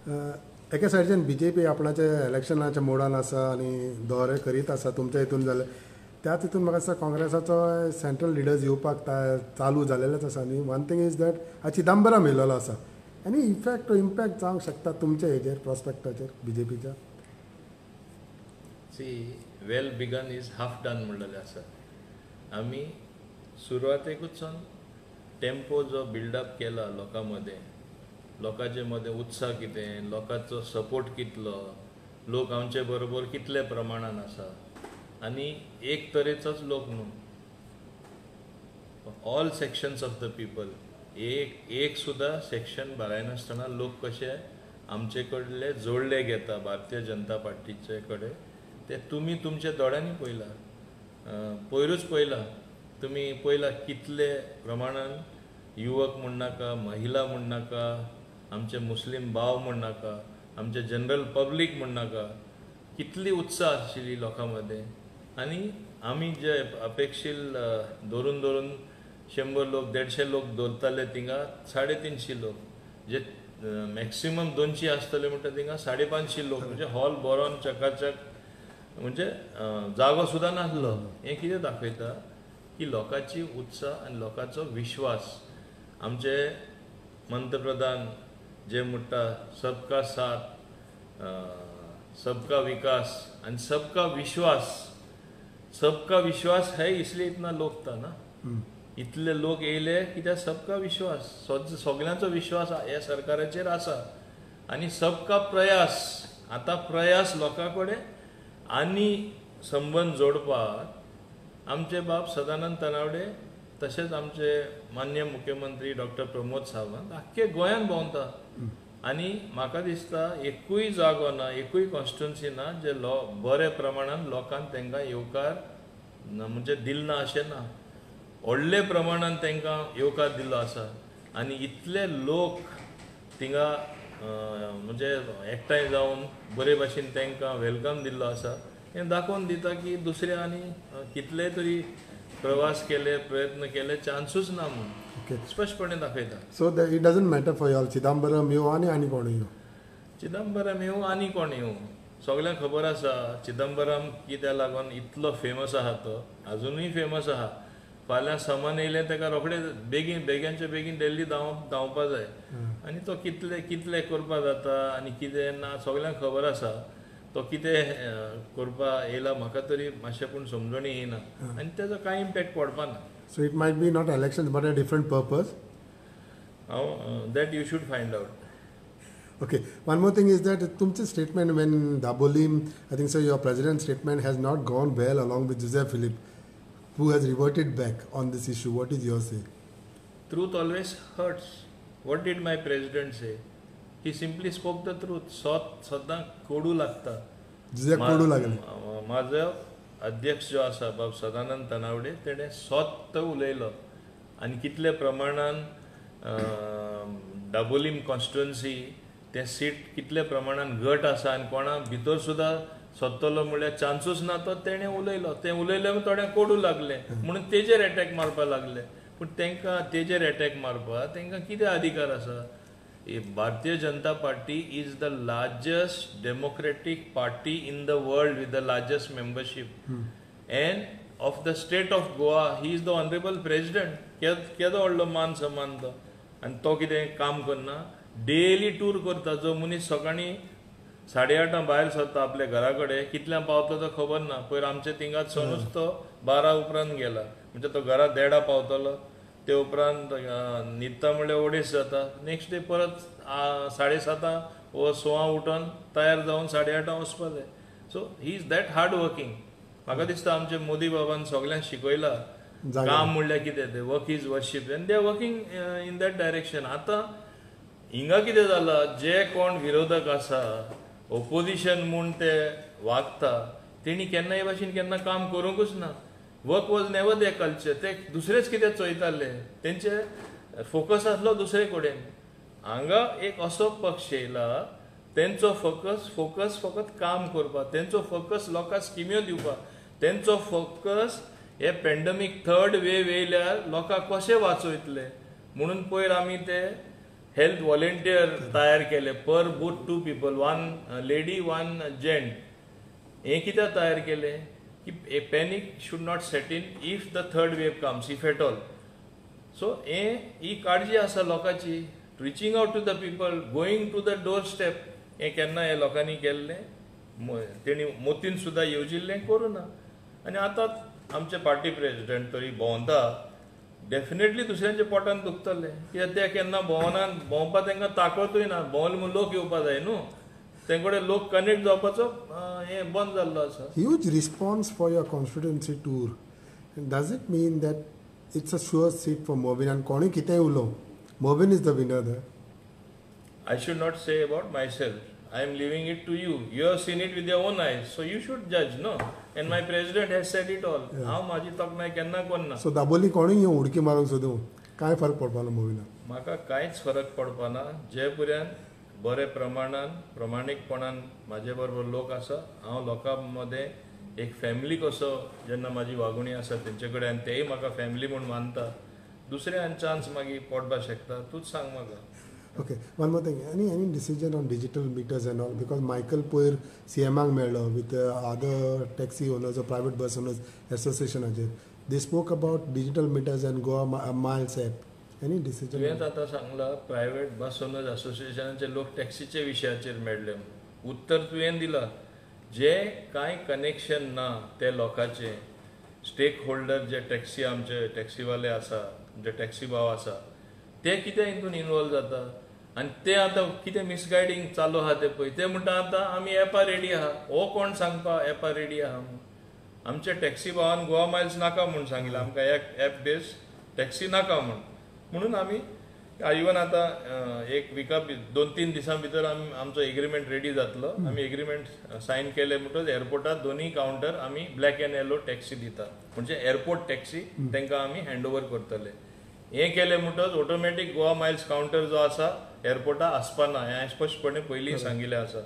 एका सायडीच्यान BJP आपणाचे इलेक्शनाच्या मोडान आसा आनी दौरे करीत आसा तुमच्या हितून जाल्यार त्याच हितून म्हाका दिसता काँग्रेसाचो सेंट्रल लिडर्स येवपाक चालू जालेलेच आसा न्ही. One thing is that Chidambaram येयलेलो आसा. एनी इफेक्ट इम्पॅक्ट जावंक शकता तुमच्या हेजेर प्रॉस्पेक्टाचेर BJPच्या? See well begun is half done म्हणलेलें आसा. आमी सुरवातेकूचोन टेम्पो जो बिल्डअप केला लोकांचे मदें उत्साह कितें, लोकांचो सपोर्ट कितलो, लोक आमचे बरोबर कितले प्रमाणान आसा आनी एक तरेचोच लोक न्हू, all sections of the people. एक सुद्धा सेक्शन भरायनासतना लोक कशे आमचे कडले जोडले घेता भारतीय जनता पार्टीचे कडेन ते तुमी तुमच्या दोळ्यांनी पळयला. पयरूच पळयला तुमी पळयला कितले प्रमाणान युवक म्हण नाका, महिला म्हण नाका, आमचे मुस्लीम भाव म्हण नाका, आमचे जनरल पब्लीक म्हण नाका, कितली उत्साह आशिल्ली लोकां मदें. आनी आमी जे अपेक्षील धरून 100 लोक 150 लोक दवरताले थिंगा 350 लोक, जे मॅक्सिमम 200 आसतले म्हणटा थिंगा 550 लोक, म्हणजे हॉल बरोन चकाचक, म्हणजे जागो सुद्दां नासलो. हें कितें दाखयता की लोकांची उत्साह आनी लोकांचो विश्वास. आमचे पंतप्रधान जे म्हणटा सबका साथ, सबका विकास आनी सबका विश्वास हे इसलिए इतना लोक था ना, इतले लोक येयले कित्याक सबका विश्वास, सगळ्यांचो विश्वास ह्या सरकाराचेर आसा. आनी सबका प्रयास, आतां प्रयास लोकां कडेन आनी संबंद जोडपाक आमचे बाब सदानंद तनावडे तशेंच आमचे मान्य मुख्यमंत्री डॉक्टर प्रमोद सावंत आख्खे गोंयान भोंवता. आनी म्हाका दिसता एकूय जागो ना, एकूय कॉन्स्टिट्युन्सी ना जे बरे प्रमाणान लोकांक तांकां येवकार म्हणजे दिलना अशें ना. व्हडले प्रमाणान तांकां येवकार दिल्लो आसा आनी इतले लोक थिंगा म्हणजे एकठांय जावन बरे भाशेन तांकां वेलकम दिल्लो आसा. हें दाखोवन दिता की दुसरे आनी कितले तरी प्रवास केले, प्रयत्न केले, चान्सूच ना म्हणून स्पश्टपणे दाखयता. So it doesn't matter for you all Chidambaram येवं आनी कोण येवं, चिदंबरम येवं आनी कोण येवं, सगळ्यांक खबर आसा चिदंबरम कित्या लागून इतलो फेमस आहा. तो अजुनूय फेमस आहा. फाल्यां समन येयलें ताका रोखडें बेगीनचे बेगीन दिल्ली धांवपा जाय आनी तो कितले करपा जाता आनी कितें ना सगळ्यांक खबर आसा. तो कितें करपा येयला म्हाका तरी मातशें पूण समजणी येयना आनी तेजो कांय इम्पॅक्ट पडपा ना. So it might B not election but a different purpose. That you should find out. Okay, one more thing is that tumche statement when Dabolim, I think so your president's statement has not gone well along with Joseph Philip, who has reverted back on this issue. What is your say? Truth always hurts. What did my president say? He simply spoke the truth. सदां कोडू लागता. Joseph कोडू लागले. माझो अध्यक्ष जो आसा बाब सदानंद तनावडे तेणे स्वत उलयलो आनी कितले प्रमाणान दाबोलीम कॉन्स्टिट्युएन्सी ते सीट कितले प्रमाणान घट आसा आनी कोणा भितर सुद्दां सोदतलो म्हळ्यार चान्सूच ना. तो तेणें उलयलो, तें उलयलें थोड्यांक कोडू लागलें म्हणून तेजेर एटॅक मारपा लागले. पूण तांकां तेजेर एटॅक मारपा तांकां कितें अधिकार आसा? Bharatiya Janata party is the largest democratic party in the world with the largest membership and of the state of Goa he is the honourable president. केदो व्हडलो मान सन्मान तो. आनी तो कितें काम करना, डेली टूर करता. जो मनीस सकाळीं 8:30 भायर सरता आपल्या घरा कडेन कितल्या पावता तो खबर ना. पयर आमचे थिंगात सनूच तो 12 उपरांत गेला म्हणजे तो घरा 1:30 पावतलो. ते उपरांत न्हिदता म्हणल्यार 2:30 जाता. नेक्स्ट डे परत 7:30 वा 6 उठोन तयार जावन 8:30 वचपा जाय. So he is that hard working. म्हाका दिसता आमचे मोदी बाबान सगळ्यांक शिकयला काम म्हणल्यार कितें तें. Work is worship and they are working in that direction. आतां हिंगा कितें जालां, जे कोण विरोधक आसा, ओपोजिशन म्हूण ते वागता, तेणी केन्ना हे भाशेन केन्ना काम करूंकूच ना. Work was never they culture. ते दुसरेच कितें चोयताले, तेंचे फोकस आसलो दुसरे कडेन. हांगा एक असो पक्ष येयला तेंचो फोकस फकत काम करपाक, तेंचो फोकस लोकांक स्किम्यो दिवपाक, तेंचो फोकस हे पॅन्डेमीक थर्ड वेव येयल्यार लोकांक कशें वाचयतले म्हणून पयर आमी ते हेल्थ व्हॉलेंटियर तयार केले per booth 2 people, 1 lady 1 gent. हे कित्याक तयार केले की a panic should not set in if the third wave comes, if at all. So ही काळजी आसा लोकांची, reaching out to the people, going to the door step. हे केन्ना हे लोकांनी केल्लें, तेणी मोतीन सुद्दां येवजिल्लें करूं ना. आनी आतां आमचे पार्टी प्रेसिडेंट तरी भोंवता, डेफिनेटली दुसऱ्यांच्या पोटान दुखतले, कित्याक ते केन्ना भोंवपा तांकां ताकतूय ना. भोंवले म्हूण लोक येवपा जाय न्हू, ते कडेन लोक कनेक्ट जावपाचो हें बंद जाल्लो आसा. Huge response for your constituency tour. Does it mean that it's a sure seat for Mobin and कोणी कितेंय उलो, Mobin is the winner there? I should not say about myself. I am leaving it to you. You have seen it with your own eyes, so you should judge, no? And my president has said it all. हांव म्हाजी तोखणाय केन्ना कोन्ना. So Dabolim कोणी येवन उडकी मारूंक सोदूं काय फरक पडपाना मोबिनाक? म्हाका कांयच फरक पडपाना. जे पर्यंत बरे प्रमाणान प्रमाणीकपणान म्हाजे बरोबर लोक आसा, हांव लोकां मदें एक फॅमिली कसो जेन्ना म्हाजी वागणी आसा तेंचे कडेन, आनी तेय म्हाका फॅमिली म्हूण मानता, दुसऱ्यान चान्स मागीर पडपाक शकता. तूच सांग म्हाका. Okay, one more thing. Any decision on digital meters and all? Because Michael Poir CMAंक मेळ्ळो with other taxi owners or private bus owners association. They spoke about digital meters and Goa Miles app. Any decision? तुवें आतां सांगला private बस owners असोसिएशनाचे लोक टॅक्सीचे विशयाचेर मेळ्ळे. उत्तर तुवें दिलां. जे कांय कनेक्शन ना ते लोकांचे, स्टेक होल्डर जे टॅक्सी आमचे टॅक्सीवाले आसा, जे टॅक्सी भाव आसा, ते कितें हितून इन्वॉल्व जाता. आनी ते आतां कितें मिसगायडींग चालू आहा ते पळय, ते म्हणटा आतां आमी एपा रेडी आहा. हो कोण सांगपा एपा रेडी आहा म्हूण? आमच्या टॅक्सी भावान गोवा मायल्स नाका म्हूण सांगिल्लें आमकां, एप बेस टॅक्सी नाका म्हूण. म्हणून आमी इवन आतां एक विका 2-3 दिसां भितर आमचो एग्रीमेंट रेडी जातलो. आमी एग्रीमेंट सायन केले म्हणटच एअरपोर्टार दोनूय कावंटर आमी ब्लॅक एंड येलो टॅक्सी दिता, म्हणजे एअरपोर्ट टॅक्सी तांकां आमी हँड ओवर करतले. हें केलें म्हणटच ऑटोमॅटीक गोवा मायल्स कावंटर जो आसा एअरपोर्टार आसपाना, हें स्पश्टपणे पयलीं सांगिल्लें आसा.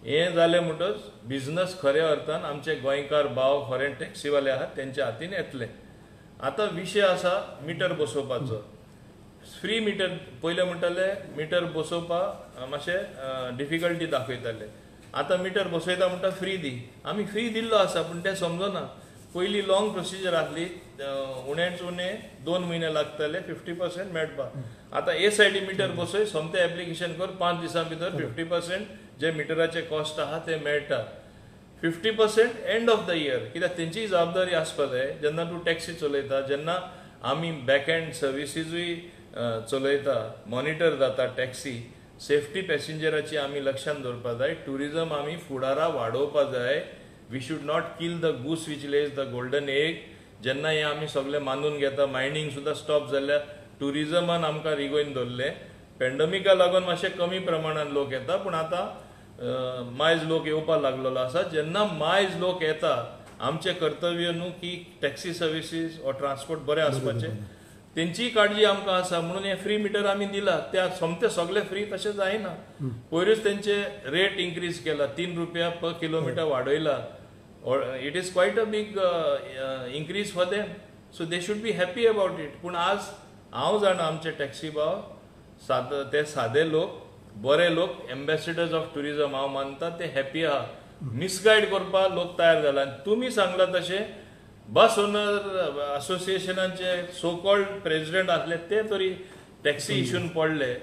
हें जालें म्हणटच बिझनस खऱ्या अर्थान आमचे गोंयकार भाव खरें टॅक्सीवाले आहात तेंच्या हातीन येतले. आतां विशय आसा मिटर बसोवपाचो. फ्री मिटर पयलें म्हणटाले मिटर बसोवपाक मातशें डिफिकल्टी दाखयताले. आतां मिटर बसयता म्हणटा फ्री दी. आमी फ्री दिल्लो आसा पूण तें समजना. पयलीं लॉंग प्रोसिजर आसली, उणेच उणें 2 म्हयने लागताले 50% मेळपाक. आतां ए सायडी मिटर बसय, सोमतें एप्लिकेशन कर, 5 दिसां भितर 50% जे मिटराचे कॉस्ट आहा ते मेळटा. 50% एंड ऑफ द इयर. कित्याक तेंचीय जबाबदारी आसपा जाय. जेन्ना तूं टॅक्सी चलयता, जेन्ना आमी बॅक एंड सर्विसीसूय चलयता, मॉनिटर जाता टॅक्सी, सेफ्टी पॅसेंजराची आमी लक्षांत दवरपा जाय. टुरिजम आमी फुडारा वाडोवपा जाय. We should not kill the goose which lays the golden egg. जेन्ना हें आमी सगळें मानून घेता, मायनींग सुद्दां स्टॉप जाल्यार टुरिजमान आमकां रिगोवन दवरलें. पॅन्डमिका लागून मातशें कमी प्रमाणान लोक येता, पूण आतां मायज लोक येवपा लागलेलो आसा. जेन्ना मायज लोक येता, आमचें कर्तव्य न्हू की टॅक्सी सर्विसीस वा ट्रान्सपोर्ट बरें आसपाचें. तेंचीय काळजी आमकां आसा म्हणून हें फ्री मिटर आमी दिला. त्या सोमतें सगळें फ्री तशें जायना. पयरूच तेंचे रेट इन्क्रीज केला, 3 रुपया पर किलोमिटर वाडयला. It is quite a big increase for them. So they should be happy about it. पूण आज हांव जाणा आमचे टॅक्सी भाव ते सादे लोक, बरे लोक, एम्बेसिडर्स ऑफ टुरिजम हांव मानता, ते हॅपी आहा. मिसगायड करपाक लोक तयार जाला. आनी तुमी सांगला तशें बस ओनर असोसिएशनाचे सो कॉल्ड प्रेसिडेंट आसले ते तरी टॅक्सी इश्यून पडले,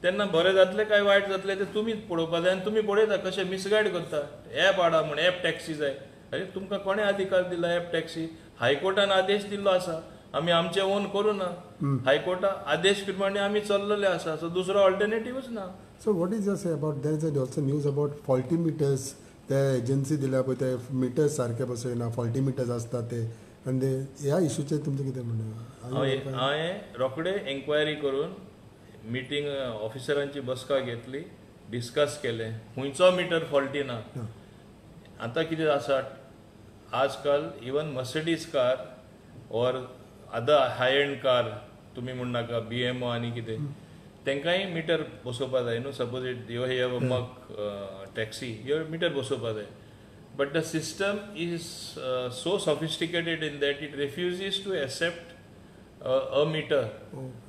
तेन्ना बरें जातलें काय वायट जातलें ते तुमीच पळोवपा जाय. आनी तुमी पळयता कशें मिसगायड करता. एप हाडा म्हूण एप टॅक्सी जाय. अरे तुमकां कोणें अधिकार दिला एप टॅक्सी? हायकोर्टान आदेश दिल्लो आसा. आमी आमचें ओन करूं ना. हायकोर्टा आदेश प्रमाणे आमी चल्लेले आसा. सो दुसरो ऑल्टरनेटिव्हच ना. So what is your say about, there is also news about faulty meters. ते एजन्सी दिल्या पळय ते मिटर्स सारके बसयना, फॉल्टी मिटर्स आसता ते, आनी ह्या इशूचेर तुमचें कितें म्हणणें? हांवें रोखडे एन्क्वायरी करून मिटींग ऑफिसरांची बसका घेतली, डिस्कस केलें. खंयचो मिटर फॉल्टी ना. आतां कितें आसा, आजकाल even Mercedes car or other high end car तुमी म्हण नाका, BMO आनी कितें, तांकांय मिटर बसोवपा जाय न्हू. सपोज यू हॅव अ मग टॅक्सी, यू मिटर बसोवपा जाय. But the system is so sophisticated in that it refuses to accept a meter.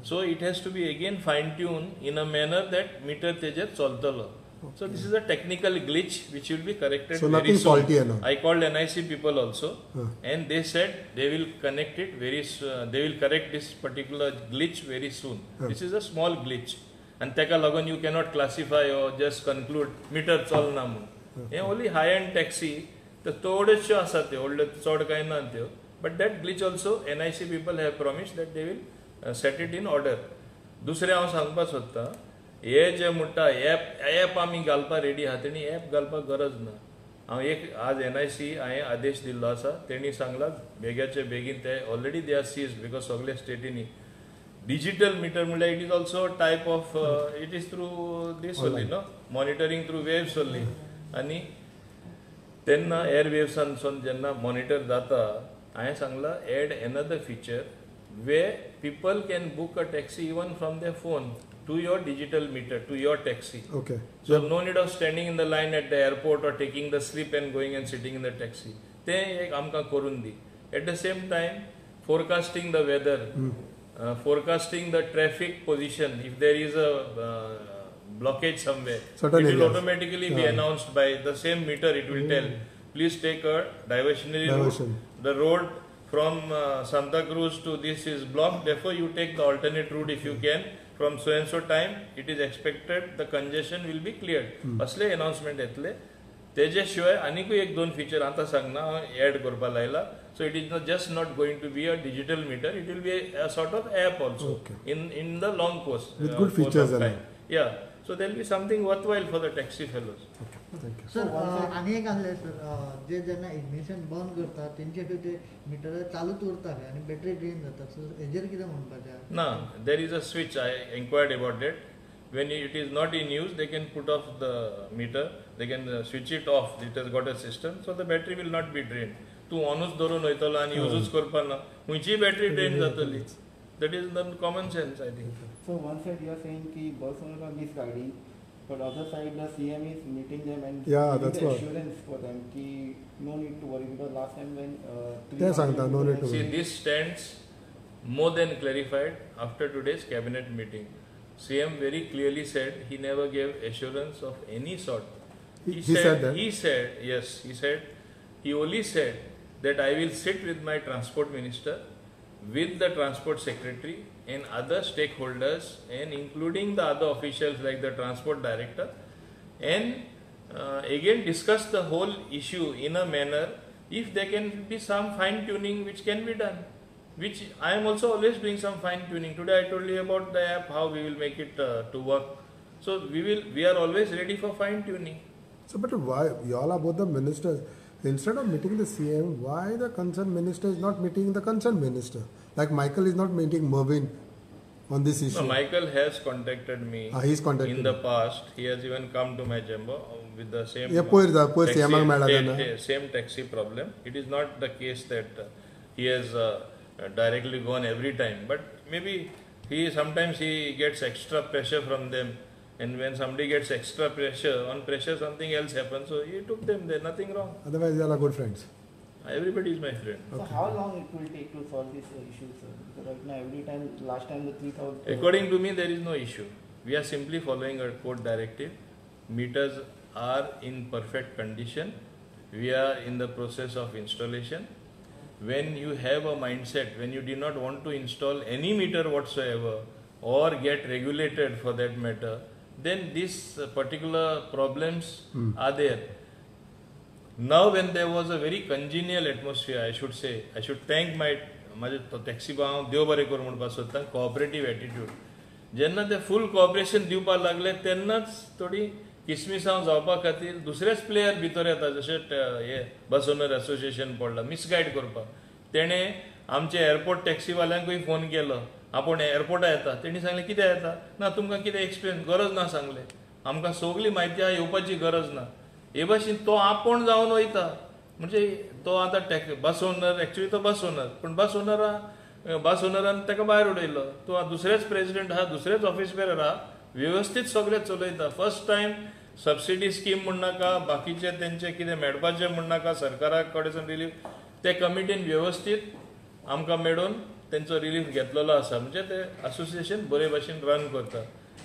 So it has to be again fine tuned in a manner that meter tejer choltalo. So this is a technical glitch which will be corrected So very nothing soon. faulty and all. I called NIC people also, and they said they will connect it they will correct this particular glitch very soon. This is a small glitch, and teka lagon you cannot classify or just conclude meter chalna म्हणून. Only high-end taxi, the थोडेशे आसा ते व्हडले चड काय ना त्यो. But that glitch also NIC people have promised that they will set it in order. दुसरे हांव सांगपाक सोदता, हे जे म्हणटा ऍप आमी घालपा रेडी आहा तेणी ऍप घालपाक गरज ना. हांव एक आज NIC हांवें आदेश दिल्लो आसा, तेणी सांगला बेग्याचे बेगीन ते already they are seized because सगळे स्टेटीनी डिजिटल मीटर म्हणल्यार it is also type of it is through this only no monitoring through waves only. आनी तेन्ना एअर वेव्सांसून जेन्ना मॉनिटर जाता हांवें सांगला add another feature way people can book a taxi even from their phone to your digital meter, to your taxi. Okay. So no need of standing in the line at the airport or taking the slip and going and sitting in the taxi. ते एक आमकां करून दी. At the same time, forecasting the weather, forecasting the traffic position. If there is a blockage somewhere, Certain it will areas. automatically be announced by the same meter. It will tell, please take a diversionary route. The road from Santa Cruz to this is blocked. Therefore, you take the alternate route if you can. From so and so time, it is expected the congestion will be cleared. असले announcement येतले. तेजे शिवाय आनीकूय एक दोन feature आता सांगना add करपा लायला. So it is not just not going to be a digital meter. It will be a sort of app also in the long course. With good features of time. Yeah. So there will be something worthwhile for the taxi fellows. Okay. Thank you. Sir आनी एक आहले sir जे जेन्ना ignition बंद करता तेंचे ते metre चालूच उरता आनी बॅटरी ड्रेन जाता. सो हेजेर कितें म्हणपाचें? No, there is a switch. I inquired about that. When it is not in use, they can put off the meter. They can switch it off. It has got a system, so the battery will not be drained. तू ऑनूच धरून वयतलो आनी यूजूच करपा ना. खंयची battery drain जातली. That is the common sense, I think. So one side you are saying कि bus owner are misguiding, but other side the CM is meeting them and that's giving the what. assurance for them कि no need to worry because last time when They सांगता no need to See, worry. this stands more than clarified after today's cabinet meeting. CM very clearly said he never gave assurance of any sort. He said that? He said, yes, he only said that I will sit with my transport minister, with the transport secretary and other stakeholders and including the other officials like the transport director and again discuss the whole issue in a manner if there can be some fine tuning which can be done, which I am also always doing some fine tuning. Today I told you about the app, how we will make it to work. So we are always ready for fine tuning. So, but why you all are both the ministers? Instead of meeting the CM, why the concerned minister is not meeting the concerned minister? Like Michael is not meeting Mervyn on this issue. No, Michael has contacted me He's contacted in the past. He has even come to my chamber with the same same taxi problem. It is not the case that he has directly gone every time, but maybe sometimes he gets extra pressure from them, and when somebody gets extra pressure, on pressure something else happens, so he took them there, nothing wrong. Otherwise, they are good friends. Everybody is my friend. So how long it will take to solve this issue, sir? Because right now every time, last time the 3,000. According to me, there is no issue. We are simply following a court directive. Meters are in perfect condition. We are in the process of installation. When you have a mindset, when you do not want to install any meter whatsoever or get regulated for that matter, then these particular problems are there. Now when there was a very congenial atmosphere, I should say, I should thank my taxi भाव देव बरें करूं म्हणपाक सोदता, cooperative attitude. जेन्ना ते full cooperation दिवपाक लागले तेन्नाच थोडी किसमिसांव जावपा खातीर दुसरेच प्लेयर भितर येता, जशे हे बस ओनर एसोसिएशन पडला मिसगायड करपाक. तेणे आमचे एअरपोर्ट टॅक्सीवाल्यांकूय फोन केलो, आपूण एअरपोर्टा येता. तेणी सांगलें कितें येता? ना तुमकां कितें एक्सप्लेन गरज ना सांगलें. आमकां सगळी म्हायती आहा, येवपाची गरज ना. हे भाशेन तो आपूण जावन वयता. म्हणजे तो आतां बस ओनर, एक्चुअली तो बस ओनर, पण बस ओनरान ताका भायर उडयलो. तो दुसरेच प्रेसिडेंट आहा, दुसरेच ऑफिस बेरर आहा, व्यवस्थीत सगळें चलयता. फर्स्ट टायम सबसिडी स्कीम म्हण नाका, बाकीचे तेंचे कितें मेळपाचें म्हण नाका, सरकारा कडच्यान रिलीफ, ते कमिटीन व्यवस्थीत आमकां मेळून तेंचो रिलीफ घेतलेलो आसा म्हणजे ते असोसिएशन बरे भाशेन रन करता.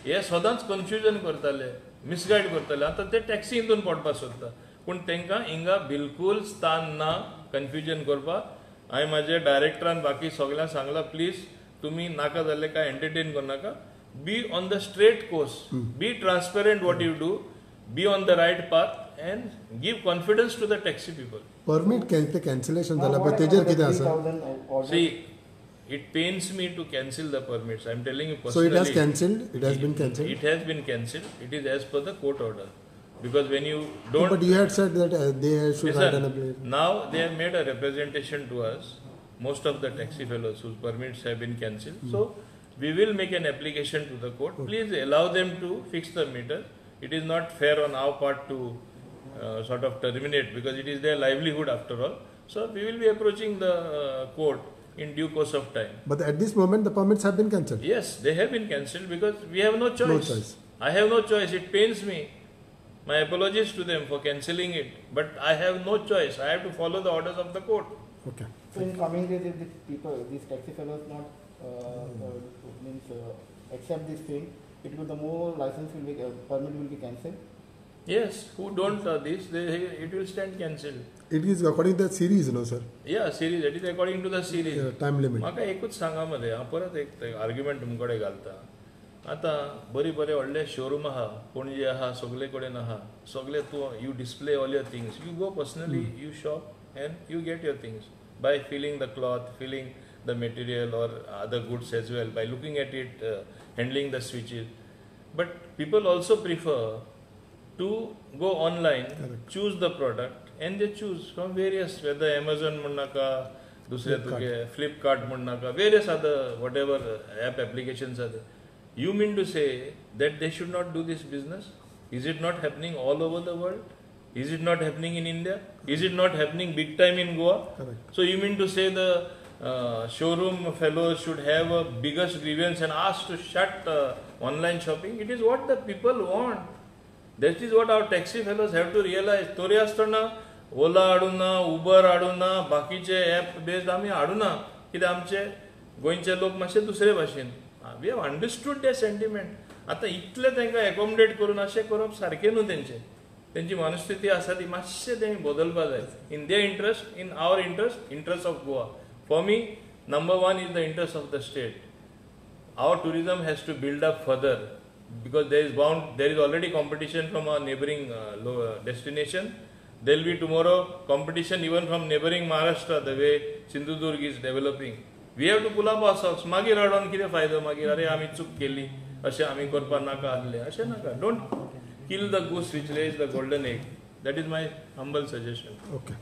हे सदांच कन्फ्युजन करताले, मिसगायड करताले. आतां ते टॅक्सी हितून पडपाक सोदता पूण तांकां हिंगा बिलकूल स्थान ना कन्फ्युजन करपाक. हांवें म्हाजे डायरेक्टरान बाकी सगळ्यांक सांगलां प्लीज तुमी नाका जाल्ले काय एंटरटेन करनाका. Be on the straight course, be transparent what you do, be on the right path and give confidence to the taxi people. Permit ते कॅन्सलेशन जालां पळय तेजेर कितें आसा? See, it pains me to cancel the permits. I'm telling you So personally. it has cancelled? It has been cancelled? It has been cancelled. It is as per the court order. Because when you No, don't... but you had said that they should Listen, write an application. now they have made a representation to us, most of the taxi fellows whose permits have been cancelled. So we will make an application to the court. Please allow them to fix the meter. It is not fair on our part to sort of terminate because it is their livelihood after all. So we will be approaching the court in due course of time. But at this moment, the permits have been cancelled. Yes, they have been cancelled because we have no choice. No choice. I have no choice. It pains me. My apologies to them for cancelling it. But I have no choice. I have to follow the orders of the court. Okay. So in coming days, if these people, these taxi fellows not accept this thing, it will the more license will be permit will be cancelled. Yes, who don't this, it will stand cancelled. It is according to the series, no, sir? Yeah, series. That is according to the series. Time limit. म्हाका एकूच सांगा मरे हांव परत एक argument तुमचे कडेन घालता. आतां बरे व्हडले शोरूम आहा, पणजे आहा, सगळे कडेन आहा. सगळे तूं you display all your things. You go personally, you shop end you get your things by feeling the cloth, feeling the material or other goods as well, by looking at it, handling the switches. But people also prefer to go online, choose the product, and they choose from various, whether Amazon म्हणनाका, दुसरे तुगे Flipkart म्हणनाका, various other whatever app applications are there. You mean to say that they should not do this business? Is it not happening all over the world? Is it not happening in India? Is it not happening big time in Goa? Correct. So you mean to say the showroom fellows should have a biggest grievance and ask to shut online shopping? It is what the people want. That is what our taxi fellows have to realize. तोरी आसतना ओला हाडूना, Uber हाडूना, बाकीचे app based आमी हाडूना कित्याक आमचे गोंयचे लोक मातशे दुसरे भाशेन. We have understood the sentiment. आतां इतले तांकां एकोमोडेट करून अशें करप सारकें न्हू तेंचें. तेंची मनस्थिती आसा ती मातशें तेणी बदलपाक जाय. In their interest, in our interest, interest of Goa. For me number one is the interest of the state. Our tourism has to build up further because there is already competition from our neighboring destination. There will be tomorrow competition even from neighboring Maharashtra, the way Sindhudurg is developing. We have to pull up ourselves. मागीर हाडून कितें फायदो मागीर अरे आमी चूक केली अशें आमी करपाक नाका आसलें अशें नाका. Don't kill the goose which lays the golden egg. That is my humble suggestion. Okay.